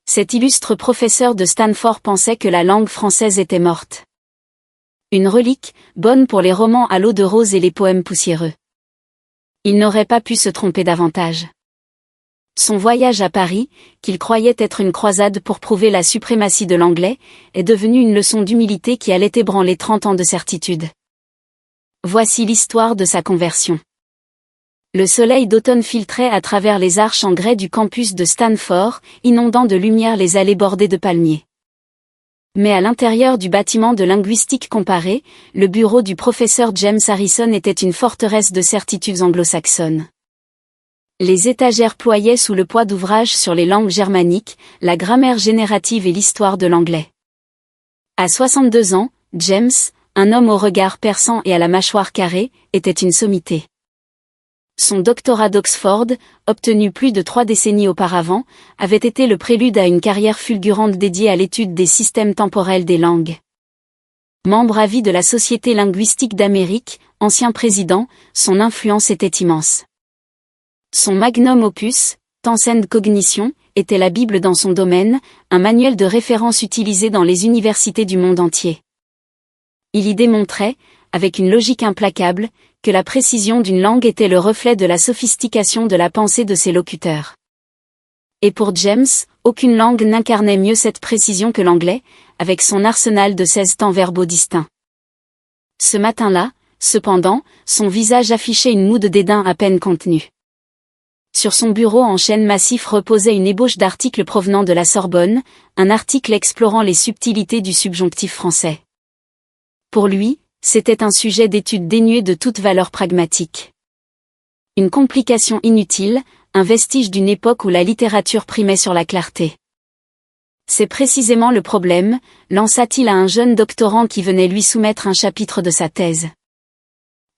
Cet illustre professeur de Stanford pensait que la langue française était morte. Une relique, bonne pour les romans à l'eau de rose et les poèmes poussiéreux. Il n'aurait pas pu se tromper davantage. Son voyage à Paris, qu'il croyait être une croisade pour prouver la suprématie de l'anglais, est devenu une leçon d'humilité qui allait ébranler 30 ans de certitude. Voici l'histoire de sa conversion. Le soleil d'automne filtrait à travers les arches en grès du campus de Stanford, inondant de lumière les allées bordées de palmiers. Mais à l'intérieur du bâtiment de linguistique comparée, le bureau du professeur James Harrison était une forteresse de certitudes anglo-saxonnes. Les étagères ployaient sous le poids d'ouvrages sur les langues germaniques, la grammaire générative et l'histoire de l'anglais. À 62 ans, James, un homme au regard perçant et à la mâchoire carrée, était une sommité. Son doctorat d'Oxford, obtenu plus de 3 décennies auparavant, avait été le prélude à une carrière fulgurante dédiée à l'étude des systèmes temporels des langues. Membre à vie de la Société linguistique d'Amérique, ancien président, son influence était immense. Son magnum opus, Tense and Cognition, était la Bible dans son domaine, un manuel de référence utilisé dans les universités du monde entier. Il y démontrait, avec une logique implacable, que la précision d'une langue était le reflet de la sophistication de la pensée de ses locuteurs. Et pour James, aucune langue n'incarnait mieux cette précision que l'anglais, avec son arsenal de 16 temps verbaux distincts. Ce matin-là, cependant, son visage affichait une moue de dédain à peine contenue. Sur son bureau en chêne massif reposait une ébauche d'articles provenant de la Sorbonne, un article explorant les subtilités du subjonctif français. Pour lui, c'était un sujet d'étude dénué de toute valeur pragmatique. Une complication inutile, un vestige d'une époque où la littérature primait sur la clarté. C'est précisément le problème, lança-t-il à un jeune doctorant qui venait lui soumettre un chapitre de sa thèse.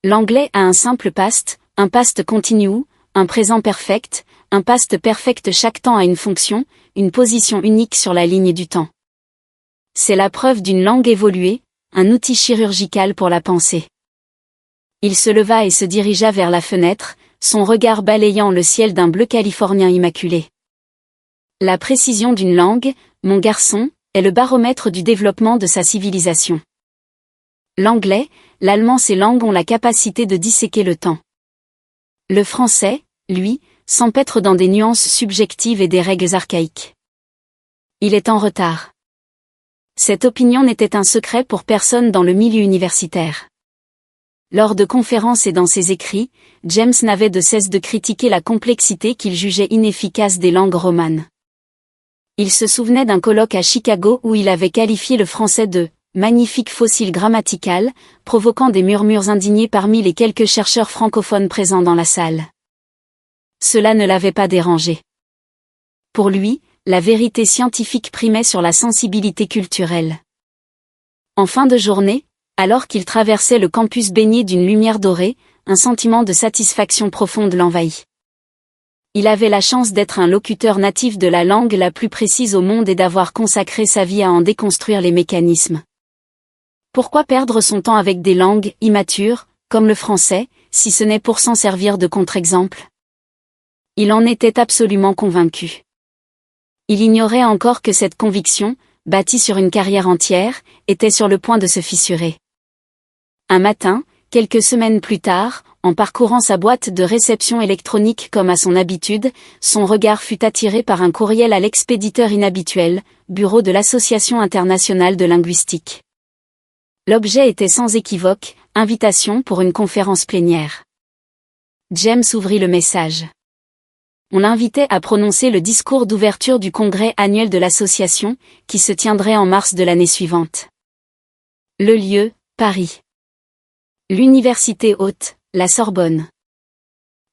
L'anglais a un simple past, un past continu, un présent perfect, un past perfect. Chaque temps a une fonction, une position unique sur la ligne du temps. C'est la preuve d'une langue évoluée, un outil chirurgical pour la pensée. Il se leva et se dirigea vers la fenêtre, son regard balayant le ciel d'un bleu californien immaculé. La précision d'une langue, mon garçon, est le baromètre du développement de sa civilisation. L'anglais, l'allemand, ces langues ont la capacité de disséquer le temps. Le français, lui, s'empêtre dans des nuances subjectives et des règles archaïques. Il est en retard. Cette opinion n'était un secret pour personne dans le milieu universitaire. Lors de conférences et dans ses écrits, James n'avait de cesse de critiquer la complexité qu'il jugeait inefficace des langues romanes. Il se souvenait d'un colloque à Chicago où il avait qualifié le français de « magnifique fossile grammatical », provoquant des murmures indignés parmi les quelques chercheurs francophones présents dans la salle. Cela ne l'avait pas dérangé. Pour lui, la vérité scientifique primait sur la sensibilité culturelle. En fin de journée, alors qu'il traversait le campus baigné d'une lumière dorée, un sentiment de satisfaction profonde l'envahit. Il avait la chance d'être un locuteur natif de la langue la plus précise au monde et d'avoir consacré sa vie à en déconstruire les mécanismes. Pourquoi perdre son temps avec des langues immatures, comme le français, si ce n'est pour s'en servir de contre-exemple? Il en était absolument convaincu. Il ignorait encore que cette conviction, bâtie sur une carrière entière, était sur le point de se fissurer. Un matin, quelques semaines plus tard, en parcourant sa boîte de réception électronique comme à son habitude, son regard fut attiré par un courriel à l'expéditeur inhabituel, bureau de l'Association internationale de linguistique. L'objet était sans équivoque, invitation pour une conférence plénière. James ouvrit le message. On l'invitait à prononcer le discours d'ouverture du congrès annuel de l'association, qui se tiendrait en mars de l'année suivante. Le lieu, Paris. L'université haute, la Sorbonne.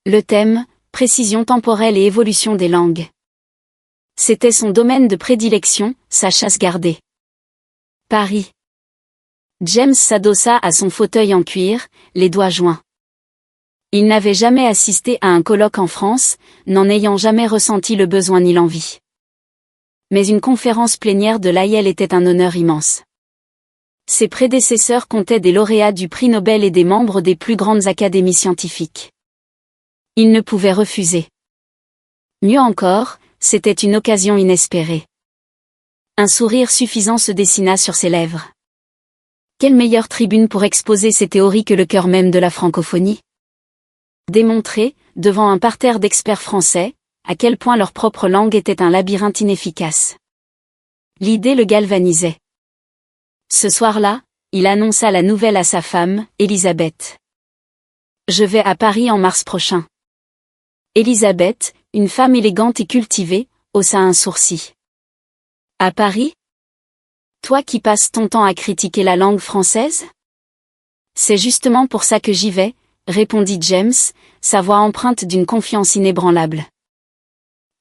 Le thème, précision temporelle et évolution des langues. C'était son domaine de prédilection, sa chasse gardée. Paris. James s'adossa à son fauteuil en cuir, les doigts joints. Il n'avait jamais assisté à un colloque en France, n'en ayant jamais ressenti le besoin ni l'envie. Mais une conférence plénière de l'AIL était un honneur immense. Ses prédécesseurs comptaient des lauréats du prix Nobel et des membres des plus grandes académies scientifiques. Il ne pouvait refuser. Mieux encore, c'était une occasion inespérée. Un sourire suffisant se dessina sur ses lèvres. Quelle meilleure tribune pour exposer ses théories que le cœur même de la francophonie? Démontrer, devant un parterre d'experts français, à quel point leur propre langue était un labyrinthe inefficace. L'idée le galvanisait. Ce soir-là, il annonça la nouvelle à sa femme, Elisabeth. Je vais à Paris en mars prochain. Elisabeth, une femme élégante et cultivée, haussa un sourcil. À Paris? Toi qui passes ton temps à critiquer la langue française? C'est justement pour ça que j'y vais, répondit James, sa voix empreinte d'une confiance inébranlable.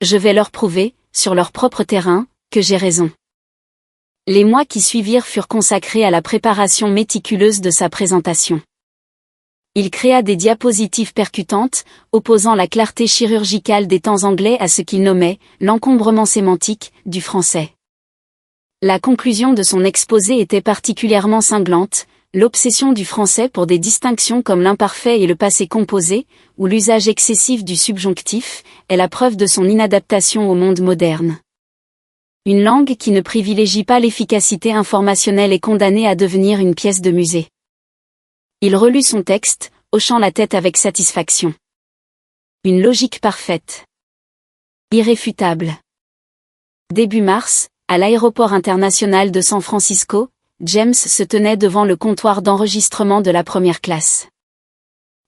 Je vais leur prouver, sur leur propre terrain, que j'ai raison. Les mois qui suivirent furent consacrés à la préparation méticuleuse de sa présentation. Il créa des diapositives percutantes, opposant la clarté chirurgicale des temps anglais à ce qu'il nommait « l'encombrement sémantique » du français. La conclusion de son exposé était particulièrement cinglante, l'obsession du français pour des distinctions comme l'imparfait et le passé composé, ou l'usage excessif du subjonctif, est la preuve de son inadaptation au monde moderne. Une langue qui ne privilégie pas l'efficacité informationnelle est condamnée à devenir une pièce de musée. Il relut son texte, hochant la tête avec satisfaction. Une logique parfaite. Irréfutable. Début mars, à l'aéroport international de San Francisco, James se tenait devant le comptoir d'enregistrement de la première classe.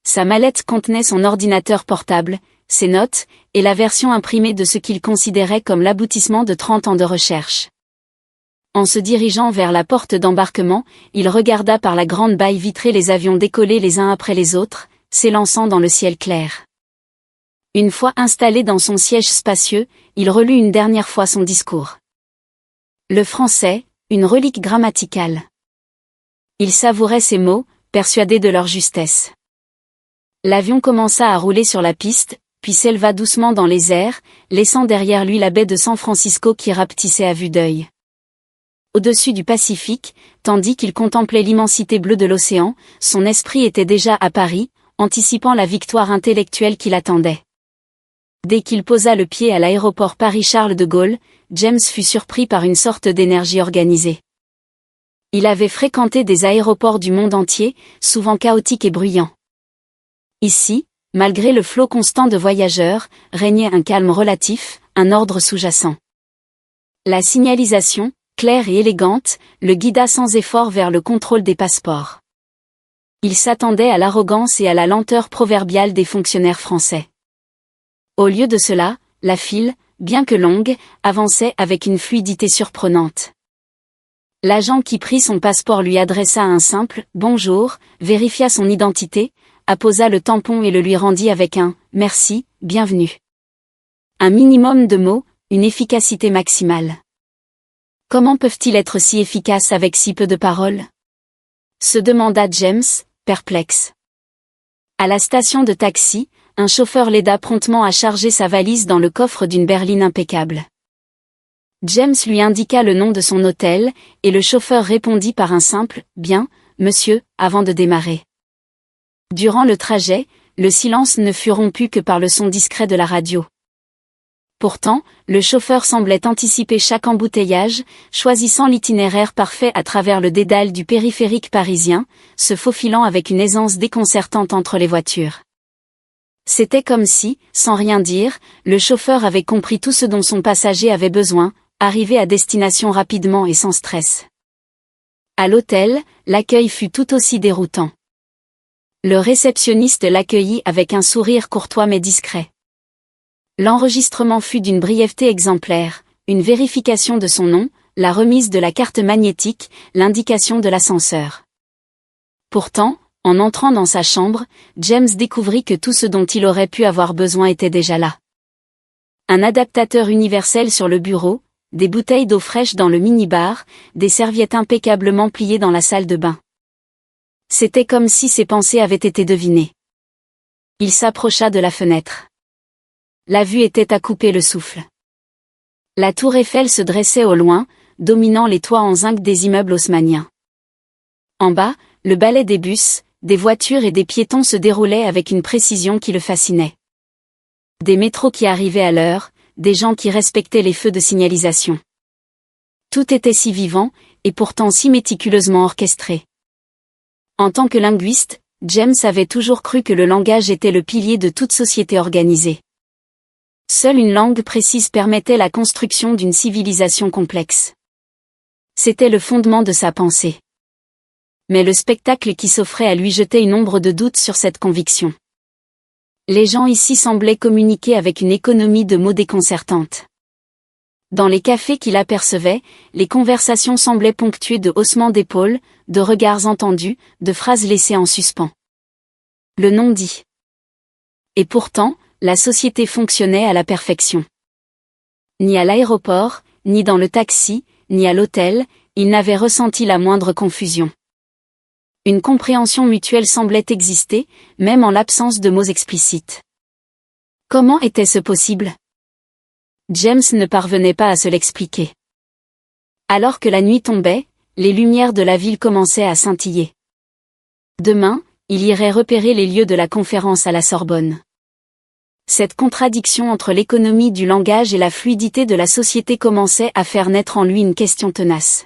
Sa mallette contenait son ordinateur portable, ses notes, et la version imprimée de ce qu'il considérait comme l'aboutissement de 30 ans de recherche. En se dirigeant vers la porte d'embarquement, il regarda par la grande baille vitrée les avions décoller les uns après les autres, s'élançant dans le ciel clair. Une fois installé dans son siège spacieux, il relut une dernière fois son discours. Le français, une relique grammaticale. Il savourait ces mots, persuadé de leur justesse. L'avion commença à rouler sur la piste, puis s'éleva doucement dans les airs, laissant derrière lui la baie de San Francisco qui rapetissait à vue d'œil. Au-dessus du Pacifique, tandis qu'il contemplait l'immensité bleue de l'océan, son esprit était déjà à Paris, anticipant la victoire intellectuelle qui l'attendait. Dès qu'il posa le pied à l'aéroport Paris-Charles de Gaulle, James fut surpris par une sorte d'énergie organisée. Il avait fréquenté des aéroports du monde entier, souvent chaotiques et bruyants. Ici, malgré le flot constant de voyageurs, régnait un calme relatif, un ordre sous-jacent. La signalisation, claire et élégante, le guida sans effort vers le contrôle des passeports. Il s'attendait à l'arrogance et à la lenteur proverbiale des fonctionnaires français. Au lieu de cela, la file, bien que longue, avançait avec une fluidité surprenante. L'agent qui prit son passeport lui adressa un simple « bonjour », vérifia son identité, apposa le tampon et le lui rendit avec un « merci, bienvenue ». Un minimum de mots, une efficacité maximale. Comment peuvent-ils être si efficaces avec si peu de paroles? Se demanda James, perplexe. À la station de taxi, un chauffeur l'aida promptement à charger sa valise dans le coffre d'une berline impeccable. James lui indiqua le nom de son hôtel, et le chauffeur répondit par un simple « bien, monsieur », avant de démarrer. Durant le trajet, le silence ne fut rompu que par le son discret de la radio. Pourtant, le chauffeur semblait anticiper chaque embouteillage, choisissant l'itinéraire parfait à travers le dédale du périphérique parisien, se faufilant avec une aisance déconcertante entre les voitures. C'était comme si, sans rien dire, le chauffeur avait compris tout ce dont son passager avait besoin, arrivé à destination rapidement et sans stress. À l'hôtel, l'accueil fut tout aussi déroutant. Le réceptionniste l'accueillit avec un sourire courtois mais discret. L'enregistrement fut d'une brièveté exemplaire, une vérification de son nom, la remise de la carte magnétique, l'indication de l'ascenseur. Pourtant, en entrant dans sa chambre, James découvrit que tout ce dont il aurait pu avoir besoin était déjà là. Un adaptateur universel sur le bureau, des bouteilles d'eau fraîche dans le mini-bar, des serviettes impeccablement pliées dans la salle de bain. C'était comme si ses pensées avaient été devinées. Il s'approcha de la fenêtre. La vue était à couper le souffle. La tour Eiffel se dressait au loin, dominant les toits en zinc des immeubles haussmanniens. En bas, le balai des bus, des voitures et des piétons se déroulaient avec une précision qui le fascinait. Des métros qui arrivaient à l'heure, des gens qui respectaient les feux de signalisation. Tout était si vivant, et pourtant si méticuleusement orchestré. En tant que linguiste, James avait toujours cru que le langage était le pilier de toute société organisée. Seule une langue précise permettait la construction d'une civilisation complexe. C'était le fondement de sa pensée. Mais le spectacle qui s'offrait à lui jetait une ombre de doute sur cette conviction. Les gens ici semblaient communiquer avec une économie de mots déconcertante. Dans les cafés qu'il apercevait, les conversations semblaient ponctuées de haussements d'épaules, de regards entendus, de phrases laissées en suspens. Le non-dit. Et pourtant, la société fonctionnait à la perfection. Ni à l'aéroport, ni dans le taxi, ni à l'hôtel, il n'avait ressenti la moindre confusion. Une compréhension mutuelle semblait exister, même en l'absence de mots explicites. Comment était-ce possible? James ne parvenait pas à se l'expliquer. Alors que la nuit tombait, les lumières de la ville commençaient à scintiller. Demain, il irait repérer les lieux de la conférence à la Sorbonne. Cette contradiction entre l'économie du langage et la fluidité de la société commençait à faire naître en lui une question tenace.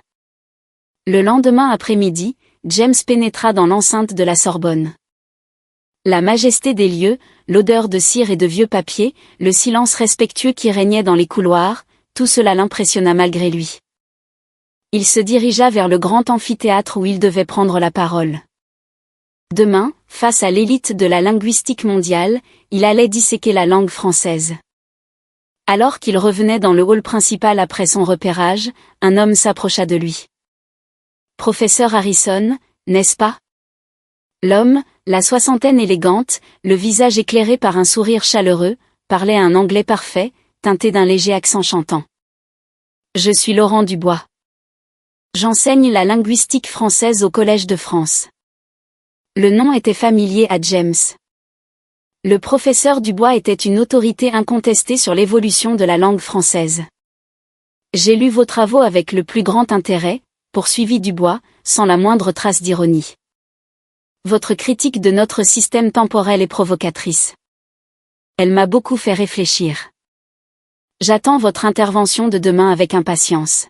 Le lendemain après-midi, James pénétra dans l'enceinte de la Sorbonne. La majesté des lieux, l'odeur de cire et de vieux papiers, le silence respectueux qui régnait dans les couloirs, tout cela l'impressionna malgré lui. Il se dirigea vers le grand amphithéâtre où il devait prendre la parole. Demain, face à l'élite de la linguistique mondiale, il allait disséquer la langue française. Alors qu'il revenait dans le hall principal après son repérage, un homme s'approcha de lui. « Professeur Harrison, n'est-ce pas ?» L'homme, la soixantaine élégante, le visage éclairé par un sourire chaleureux, parlait un anglais parfait, teinté d'un léger accent chantant. « Je suis Laurent Dubois. J'enseigne la linguistique française au Collège de France. » Le nom était familier à James. Le professeur Dubois était une autorité incontestée sur l'évolution de la langue française. « J'ai lu vos travaux avec le plus grand intérêt, » poursuivit Dubois, sans la moindre trace d'ironie. Votre critique de notre système temporel est provocatrice. Elle m'a beaucoup fait réfléchir. J'attends votre intervention de demain avec impatience.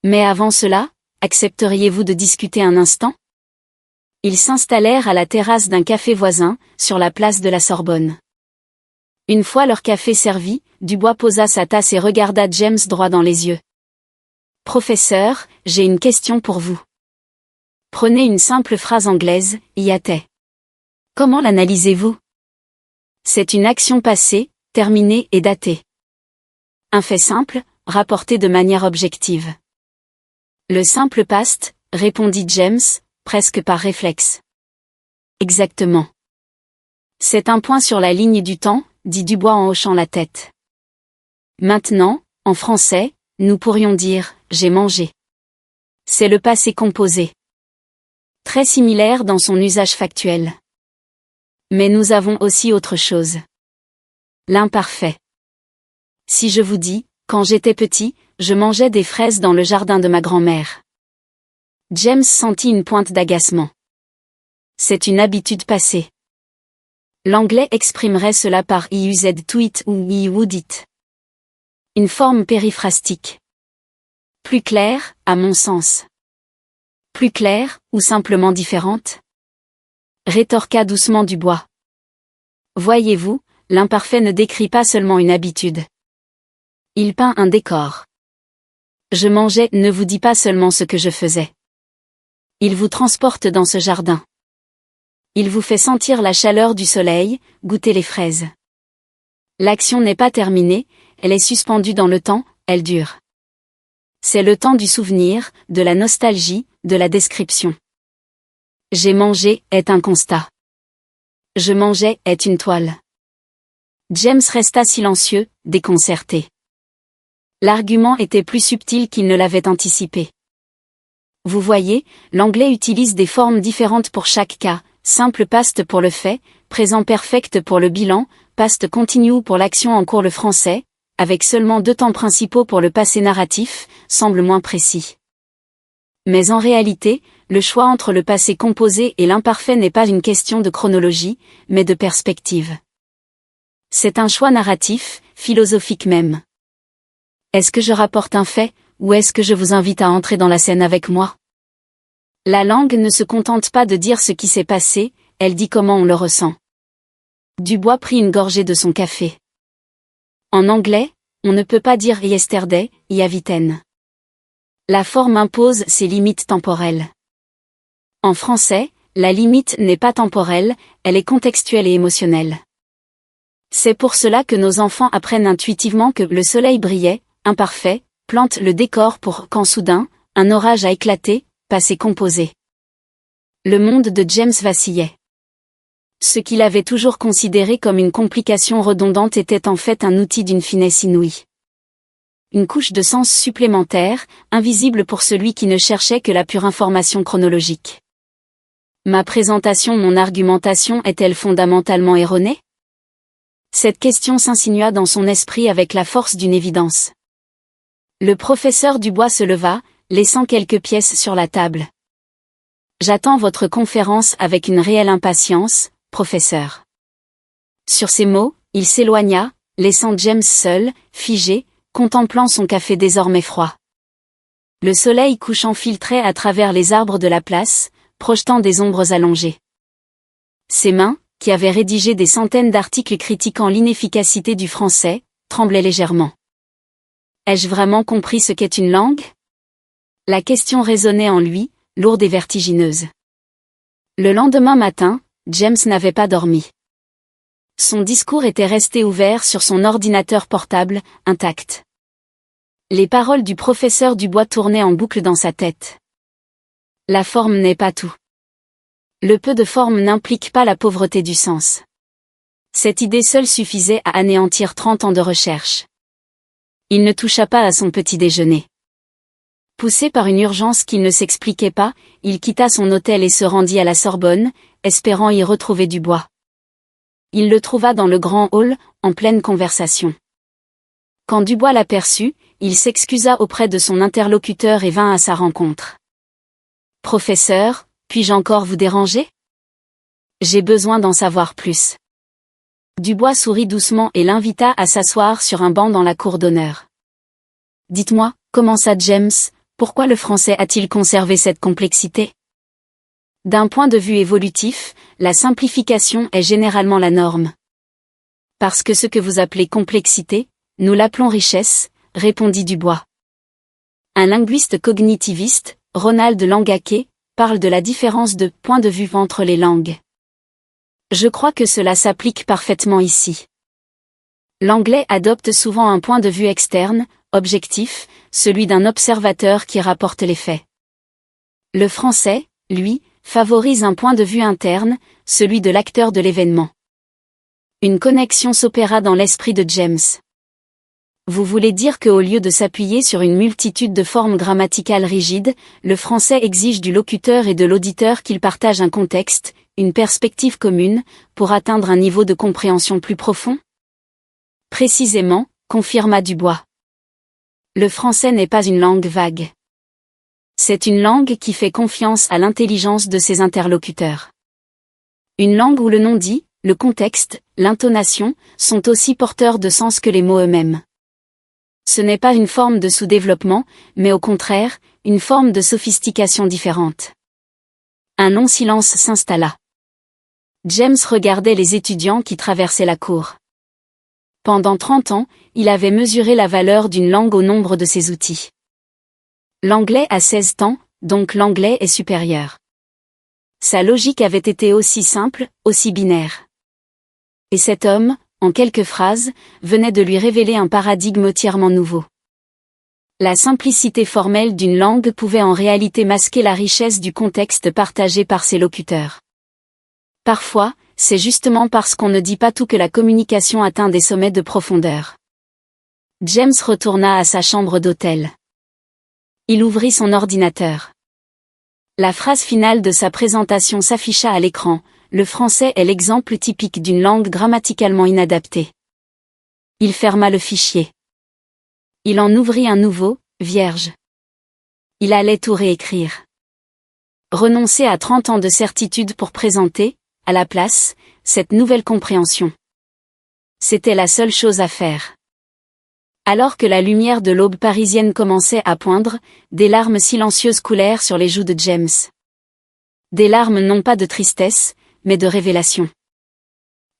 Mais avant cela, accepteriez-vous de discuter un instant? Ils s'installèrent à la terrasse d'un café voisin, sur la place de la Sorbonne. Une fois leur café servi, Dubois posa sa tasse et regarda James droit dans les yeux. « Professeur, j'ai une question pour vous. Prenez une simple phrase anglaise, y a-t-il. Comment l'analysez-vous? C'est une action passée, terminée et datée. Un fait simple, rapporté de manière objective. Le simple past, répondit James, presque par réflexe. Exactement. C'est un point sur la ligne du temps, dit Dubois en hochant la tête. Maintenant, en français, nous pourrions dire « j'ai mangé ». C'est le passé composé. Très similaire dans son usage factuel. Mais nous avons aussi autre chose. L'imparfait. Si je vous dis, quand j'étais petit, je mangeais des fraises dans le jardin de ma grand-mère. James sentit une pointe d'agacement. C'est une habitude passée. L'anglais exprimerait cela par I used to it ou I would it. Une forme périphrastique. Plus claire, à mon sens. Plus claire, ou simplement différente? Rétorqua doucement Dubois. Voyez-vous, l'imparfait ne décrit pas seulement une habitude. Il peint un décor. Je mangeais ne vous dit pas seulement ce que je faisais. Il vous transporte dans ce jardin. Il vous fait sentir la chaleur du soleil, goûter les fraises. L'action n'est pas terminée, elle est suspendue dans le temps, elle dure. C'est le temps du souvenir, de la nostalgie, de la description. J'ai mangé est un constat. Je mangeais est une toile. James resta silencieux, déconcerté. L'argument était plus subtil qu'il ne l'avait anticipé. Vous voyez, l'anglais utilise des formes différentes pour chaque cas, simple past pour le fait, présent perfect pour le bilan, past continue pour l'action en cours. Le français, avec seulement deux temps principaux pour le passé narratif, semble moins précis. Mais en réalité, le choix entre le passé composé et l'imparfait n'est pas une question de chronologie, mais de perspective. C'est un choix narratif, philosophique même. Est-ce que je rapporte un fait, ou est-ce que je vous invite à entrer dans la scène avec moi? La langue ne se contente pas de dire ce qui s'est passé, elle dit comment on le ressent. Dubois prit une gorgée de son café. En anglais, on ne peut pas dire yesterday, yaviten. La forme impose ses limites temporelles. En français, la limite n'est pas temporelle, elle est contextuelle et émotionnelle. C'est pour cela que nos enfants apprennent intuitivement que le soleil brillait, imparfait, plante le décor pour quand soudain, un orage a éclaté, passé composé. Le monde de James vacillait. Ce qu'il avait toujours considéré comme une complication redondante était en fait un outil d'une finesse inouïe. Une couche de sens supplémentaire, invisible pour celui qui ne cherchait que la pure information chronologique. Ma présentation, mon argumentation est-elle fondamentalement erronée? Cette question s'insinua dans son esprit avec la force d'une évidence. Le professeur Dubois se leva, laissant quelques pièces sur la table. J'attends votre conférence avec une réelle impatience, professeur. Sur ces mots, il s'éloigna, laissant James seul, figé, contemplant son café désormais froid. Le soleil couchant filtrait à travers les arbres de la place, projetant des ombres allongées. Ses mains, qui avaient rédigé des centaines d'articles critiquant l'inefficacité du français, tremblaient légèrement. Ai-je vraiment compris ce qu'est une langue? La question résonnait en lui, lourde et vertigineuse. Le lendemain matin, James n'avait pas dormi. Son discours était resté ouvert sur son ordinateur portable, intact. Les paroles du professeur Dubois tournaient en boucle dans sa tête. La forme n'est pas tout. Le peu de forme n'implique pas la pauvreté du sens. Cette idée seule suffisait à anéantir 30 ans de recherche. Il ne toucha pas à son petit déjeuner. Poussé par une urgence qu'il ne s'expliquait pas, il quitta son hôtel et se rendit à la Sorbonne, espérant y retrouver Dubois. Il le trouva dans le grand hall, en pleine conversation. Quand Dubois l'aperçut, il s'excusa auprès de son interlocuteur et vint à sa rencontre. « Professeur, puis-je encore vous déranger? J'ai besoin d'en savoir plus. » Dubois sourit doucement et l'invita à s'asseoir sur un banc dans la cour d'honneur. « Dites-moi, comment ça James, pourquoi le français a-t-il conservé cette complexité? D'un point de vue évolutif, la simplification est généralement la norme. Parce que ce que vous appelez complexité, nous l'appelons richesse, répondit Dubois. Un linguiste cognitiviste, Ronald Langaquet, parle de la différence de point de vue entre les langues. Je crois que cela s'applique parfaitement ici. L'anglais adopte souvent un point de vue externe, objectif, celui d'un observateur qui rapporte les faits. Le français, lui, favorise un point de vue interne, celui de l'acteur de l'événement. Une connexion s'opéra dans l'esprit de James. Vous voulez dire qu'au lieu de s'appuyer sur une multitude de formes grammaticales rigides, le français exige du locuteur et de l'auditeur qu'ils partagent un contexte, une perspective commune, pour atteindre un niveau de compréhension plus profond? Précisément, confirma Dubois. Le français n'est pas une langue vague. C'est une langue qui fait confiance à l'intelligence de ses interlocuteurs. Une langue où le non-dit, le contexte, l'intonation, sont aussi porteurs de sens que les mots eux-mêmes. Ce n'est pas une forme de sous-développement, mais au contraire, une forme de sophistication différente. Un long silence s'installa. James regardait les étudiants qui traversaient la cour. Pendant 30 ans, il avait mesuré la valeur d'une langue au nombre de ses outils. L'anglais a 16 ans, donc l'anglais est supérieur. Sa logique avait été aussi simple, aussi binaire. Et cet homme, en quelques phrases, venait de lui révéler un paradigme entièrement nouveau. La simplicité formelle d'une langue pouvait en réalité masquer la richesse du contexte partagé par ses locuteurs. Parfois, c'est justement parce qu'on ne dit pas tout que la communication atteint des sommets de profondeur. James retourna à sa chambre d'hôtel. Il ouvrit son ordinateur. La phrase finale de sa présentation s'afficha à l'écran. Le français est l'exemple typique d'une langue grammaticalement inadaptée. Il ferma le fichier. Il en ouvrit un nouveau, vierge. Il allait tout réécrire. Renoncer à 30 ans de certitude pour présenter, à la place, cette nouvelle compréhension. C'était la seule chose à faire. Alors que la lumière de l'aube parisienne commençait à poindre, des larmes silencieuses coulèrent sur les joues de James. Des larmes non pas de tristesse, mais de révélation.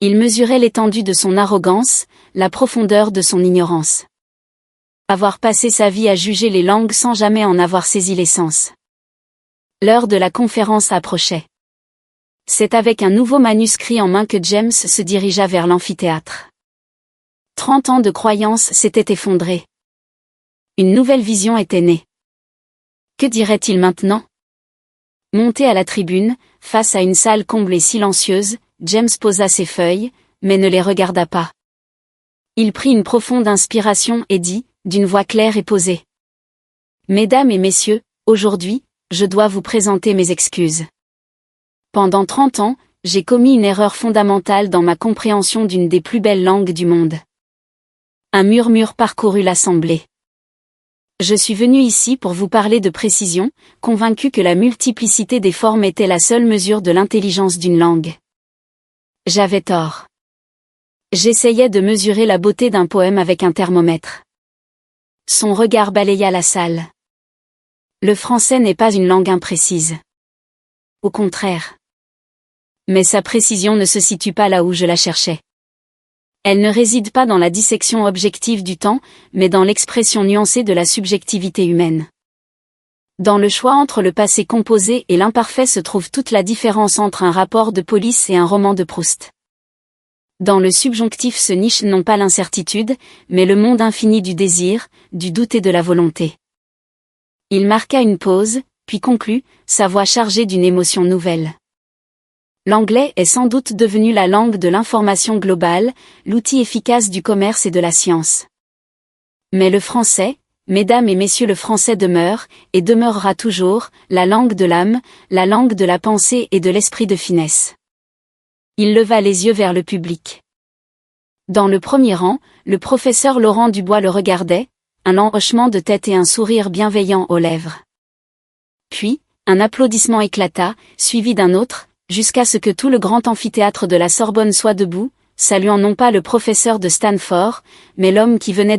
Il mesurait l'étendue de son arrogance, la profondeur de son ignorance. Avoir passé sa vie à juger les langues sans jamais en avoir saisi l'essence. L'heure de la conférence approchait. C'est avec un nouveau manuscrit en main que James se dirigea vers l'amphithéâtre. 30 ans de croyance s'étaient effondrés. Une nouvelle vision était née. Que dirait-il maintenant? Monté à la tribune, face à une salle comble et silencieuse, James posa ses feuilles, mais ne les regarda pas. Il prit une profonde inspiration et dit, d'une voix claire et posée. Mesdames et messieurs, aujourd'hui, je dois vous présenter mes excuses. Pendant 30 ans, j'ai commis une erreur fondamentale dans ma compréhension d'une des plus belles langues du monde. Un murmure parcourut l'assemblée. Je suis venu ici pour vous parler de précision, convaincu que la multiplicité des formes était la seule mesure de l'intelligence d'une langue. J'avais tort. J'essayais de mesurer la beauté d'un poème avec un thermomètre. Son regard balaya la salle. Le français n'est pas une langue imprécise. Au contraire. Mais sa précision ne se situe pas là où je la cherchais. Elle ne réside pas dans la dissection objective du temps, mais dans l'expression nuancée de la subjectivité humaine. Dans le choix entre le passé composé et l'imparfait se trouve toute la différence entre un rapport de police et un roman de Proust. Dans le subjonctif se niche non pas l'incertitude, mais le monde infini du désir, du doute et de la volonté. Il marqua une pause, puis conclut, sa voix chargée d'une émotion nouvelle. L'anglais est sans doute devenu la langue de l'information globale, l'outil efficace du commerce et de la science. Mais le français, mesdames et messieurs, le français demeure, et demeurera toujours, la langue de l'âme, la langue de la pensée et de l'esprit de finesse. Il leva les yeux vers le public. Dans le premier rang, le professeur Laurent Dubois le regardait, un lent hochement de tête et un sourire bienveillant aux lèvres. Puis, un applaudissement éclata, suivi d'un autre, jusqu'à ce que tout le grand amphithéâtre de la Sorbonne soit debout, saluant non pas le professeur de Stanford, mais l'homme qui venait